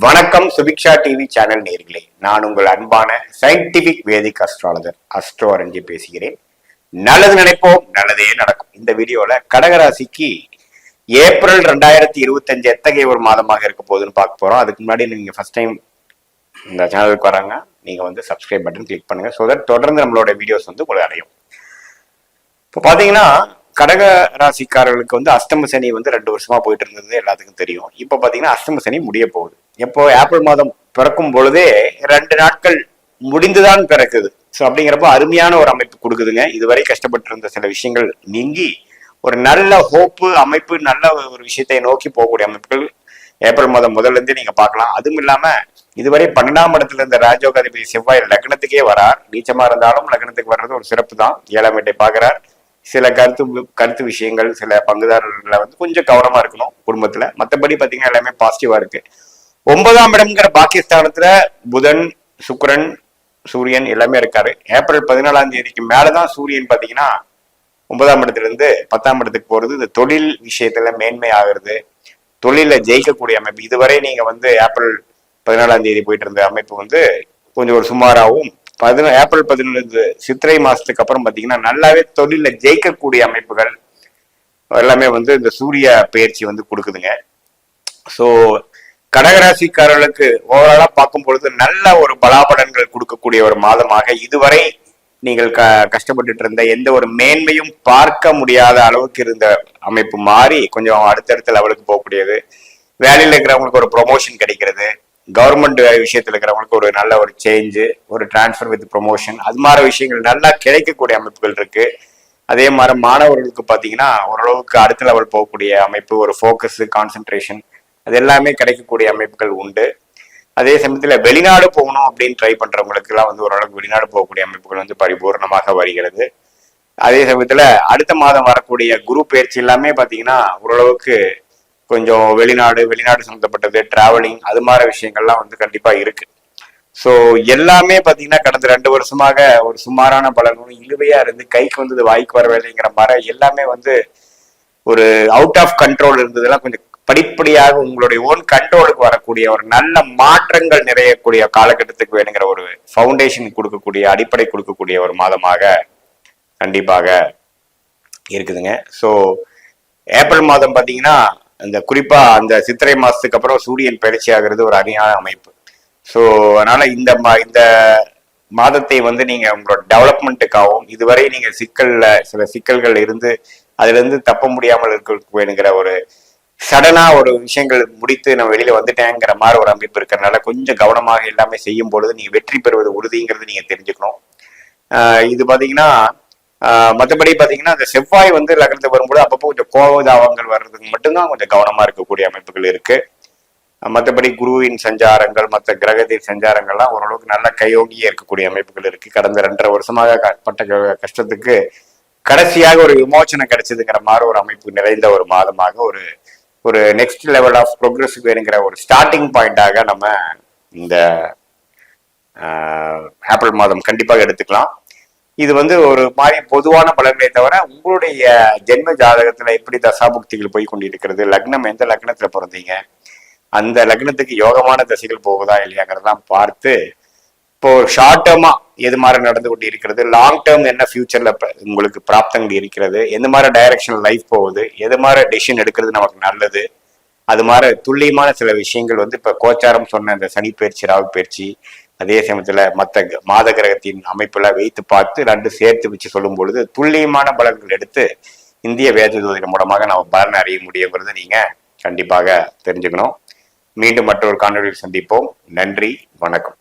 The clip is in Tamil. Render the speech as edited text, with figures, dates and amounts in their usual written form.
வணக்கம் சுபிக்ஷா டிவி சேனல் நேர்களே, நான் உங்கள் அன்பான சயின்டிபிக் வேதிக் அஸ்ட்ராலஜர் அஸ்ட்ரோ அரஞ்சி பேசுகிறேன். நல்லது நினைப்போம், நல்லதே நடக்கும். இந்த வீடியோல கடகராசிக்கு ஏப்ரல் 2025 எத்தகைய ஒரு மாதமாக இருக்க போகுதுன்னு பார்க்க போறோம். அதுக்கு முன்னாடி நீங்க ஃபர்ஸ்ட் டைம் இந்த சேனலுக்கு வராங்க, நீங்க வந்து சப்ஸ்கிரைப் பட்டன் கிளிக் பண்ணுங்க. ஸோ தட் தொடர்ந்து நம்மளோட வீடியோஸ் வந்து உங்களை அடையும். இப்போ பாத்தீங்கன்னா கடக ராசிக்காரர்களுக்கு வந்து அஷ்டம சனி வந்து 2 வருஷமா போயிட்டு இருந்தது எல்லாத்துக்கும் தெரியும். இப்போ பாத்தீங்கன்னா அஷ்டம சனி முடிய போகுது. எப்போ ஏப்ரல் மாதம் பிறக்கும் பொழுதே 2 நாட்கள் முடிந்துதான் பிறக்குது. ஸோ அப்படிங்கிறப்ப அருமையான ஒரு அமைப்பு கொடுக்குதுங்க. இதுவரை கஷ்டப்பட்டு இருந்த சில விஷயங்கள் நீங்கி ஒரு நல்ல ஹோப்பு அமைப்பு, நல்ல ஒரு விஷயத்தை நோக்கி போகக்கூடிய அமைப்புகள் ஏப்ரல் மாதம் முதல்ல இருந்தே நீங்க பார்க்கலாம். அதுவும் இல்லாம இதுவரை 12ஆம் இடத்துல இருந்த ராஜயோகாதிபதி செவ்வாய் லக்னத்துக்கே வரார். நீச்சமா இருந்தாலும் லக்னத்துக்கு வர்றது ஒரு சிறப்பு தான். 7ஆம் வீட்டை பார்க்கிறார். சில கருத்து விஷயங்கள், சில பங்குதாரர்களை வந்து கொஞ்சம் கவனமா இருக்கணும் குடும்பத்துல. மற்றபடி பாத்தீங்கன்னா எல்லாமே பாசிட்டிவா இருக்கு. 9ஆம் இடம்ங்கிற பாகிஸ்தானத்துல புதன், சுக்கிரன், சூரியன் எல்லாமே இருக்காரு. ஏப்ரல் 14ஆம் தேதிக்கு மேலதான் சூரியன் பாத்தீங்கன்னா 9ஆம் இடத்துல இருந்து 10ஆம் இடத்துக்கு போறது. இந்த தொழில் விஷயத்துல மேன்மை ஆகுறது, தொழில ஜெயிக்கக்கூடிய அமைப்பு. இதுவரை நீங்க வந்து ஏப்ரல் 14ஆம் தேதி போயிட்டு இருந்த அமைப்பு வந்து கொஞ்சம் ஒரு சுமாராகவும், ஏப்ரல் 11 சித்திரை மாசத்துக்கு அப்புறம் பாத்தீங்கன்னா நல்லாவே தொழில ஜெயிக்கக்கூடிய அமைப்புகள் எல்லாமே வந்து இந்த சூரிய பயிற்சி வந்து கொடுக்குதுங்க. ஸோ கடகராசிக்காரர்களுக்கு ஓவராலா பார்க்கும் பொழுது நல்ல ஒரு பலாபலன்கள் கொடுக்கக்கூடிய ஒரு மாதமாக, இதுவரை நீங்கள் கஷ்டப்பட்டுட்டு இருந்த எந்த ஒரு மேன்மையும் பார்க்க முடியாத அளவுக்கு இருந்த அமைப்பு மாறி கொஞ்சம் அடுத்தடுத்த லெவலுக்கு போகக்கூடியது. வேலையில் இருக்கிறவங்களுக்கு ஒரு ப்ரொமோஷன் கிடைக்கிறது. கவர்மெண்ட் விஷயத்துல இருக்கிறவங்களுக்கு ஒரு நல்ல ஒரு சேஞ்சு, ஒரு டிரான்ஸ்பர் வித் ப்ரொமோஷன், அது மாதிரி விஷயங்கள் நல்லா கிடைக்கக்கூடிய அமைப்புகள் இருக்கு. அதே மாதிரி மாணவர்களுக்கு பார்த்தீங்கன்னா ஓரளவுக்கு அடுத்த லெவல் போகக்கூடிய அமைப்பு, ஒரு ஃபோக்கஸ், கான்சென்ட்ரேஷன், அது எல்லாமே கிடைக்கக்கூடிய அமைப்புகள் உண்டு. அதே சமயத்தில் வெளிநாடு போகணும் அப்படின்னு ட்ரை பண்றவங்களுக்கு எல்லாம் வந்து ஓரளவுக்கு வெளிநாடு போகக்கூடிய அமைப்புகள் வந்து பரிபூர்ணமாக வருகிறது. அதே சமயத்துல அடுத்த மாதம் வரக்கூடிய குரு பயிற்சி எல்லாமே பார்த்தீங்கன்னா ஓரளவுக்கு கொஞ்சம் வெளிநாடு சம்பந்தப்பட்டது, டிராவலிங், அது மாதிரி விஷயங்கள்லாம் வந்து கண்டிப்பா இருக்கு. ஸோ எல்லாமே பார்த்தீங்கன்னா கடந்த 2 வருஷமாக ஒரு சுமாரான பலனும் இழுவையா இருந்து கைக்கு வந்தது வாய்க்கு வரவில்லைங்கிற மாதிரி எல்லாமே வந்து ஒரு அவுட் ஆஃப் கண்ட்ரோல் இருந்ததெல்லாம் கொஞ்சம் படிப்படியாக உங்களுடைய ஓன் கண்ட்ரோலுக்கு வரக்கூடிய ஒரு நல்ல மாற்றங்கள் நிறையக்கூடிய காலகட்டத்துக்கு வேணுங்கிற ஒரு ஃபவுண்டேஷன் கொடுக்கக்கூடிய, அடிப்படை கொடுக்கக்கூடிய ஒரு மாதமாக கண்டிப்பாக இருக்குதுங்க. ஸோ ஏப்ரல் மாதம் பார்த்தீங்கன்னா அந்த குறிப்பா அந்த சித்திரை மாசத்துக்கு அப்புறம் சூரியன் பயிற்சி ஆகிறது ஒரு அருமையான அமைப்பு. ஸோ அதனால இந்த மாதத்தை வந்து நீங்க உங்களோட டெவலப்மெண்ட்டுக்காகவும், இதுவரை நீங்க சில சிக்கல்கள் இருந்து அதுல இருந்து தப்ப முடியாமல் இருக்க வேணுங்கிற ஒரு சடனா ஒரு விஷயங்கள் முடித்து நான் வெளியில வந்துட்டேங்கிற மாதிரி ஒரு அமைப்பு இருக்கிறதுனால கொஞ்சம் கவனமாக எல்லாமே செய்யும் பொழுது நீங்க வெற்றி பெறுவது உறுதிங்கிறது நீங்க தெரிஞ்சுக்கணும். இது பாத்தீங்கன்னா மற்றபடி பாத்தீங்கன்னா அந்த செவ்வாய் வந்து லக்னத்துக்கு வரும்போது அப்பப்போ கொஞ்சம் கோபதாபங்கள் வர்றதுக்கு மட்டும்தான் கொஞ்சம் கவனமா இருக்கக்கூடிய அமைப்புகள் இருக்கு. மற்றபடி குருவின் சஞ்சாரங்கள், மற்ற கிரகத்தின் சஞ்சாரங்கள்லாம் ஓரளவுக்கு நல்ல கையோகியே இருக்கக்கூடிய அமைப்புகள் இருக்கு. கடந்த 2.5 வருஷமாக பட்ட கஷ்டத்துக்கு கடைசியாக ஒரு விமோச்சனம் கிடைச்சதுங்கிற மாதிரி ஒரு அமைப்பு நிறைந்த ஒரு மாதமாக, ஒரு நெக்ஸ்ட் லெவல் ஆஃப் ப்ரோக்ரஸுக்கு வேணுங்கிற ஒரு ஸ்டார்டிங் பாயிண்டாக நம்ம இந்த ஏப்ரல் மாதம் கண்டிப்பாக எடுத்துக்கலாம். இது வந்து ஒரு மாதிரி பொதுவான பலன்களை தவிர உங்களுடைய ஜென்ம ஜாதகத்துல எப்படி தசாபுக்திகள் போய் கொண்டிருக்கிறது, லக்னம் எந்த லக்னத்துல பிறந்தீங்க, அந்த லக்னத்துக்கு யோகமான தசைகள் போகுதா இல்லையாங்கிறதெல்லாம் பார்த்து இப்போ ஷார்ட் டேர்மா எது மாதிரி நடந்து கொண்டு இருக்கிறது, லாங் டேர்ம் என்ன ஃபியூச்சர்ல உங்களுக்கு பிராப்தங்கள் இருக்கிறது, எந்த மாதிரி டைரக்ஷன் லைஃப் போகுது, எது மாதிரி டெசிஷன் எடுக்கிறது நமக்கு நல்லது, அது மாதிரி துல்லியமான சில விஷயங்கள் வந்து இப்ப கோச்சாரம் சொன்ன இந்த சனி பயிற்சி, ராகு பயிற்சி, அதே சமயத்துல மற்ற மாத கிரகத்தின் அமைப்புல வைத்து பார்த்து 2 சேர்த்து வச்சு சொல்லும் பொழுது துல்லியமான பலன்கள் எடுத்து இந்திய வேத ஜோதிடம் மூலமாக நம்ம பலன் அறிய முடியுங்கிறத நீங்க கண்டிப்பாக தெரிஞ்சுக்கணும். மீண்டும் மற்றொரு காணொலியில் சந்திப்போம். நன்றி, வணக்கம்.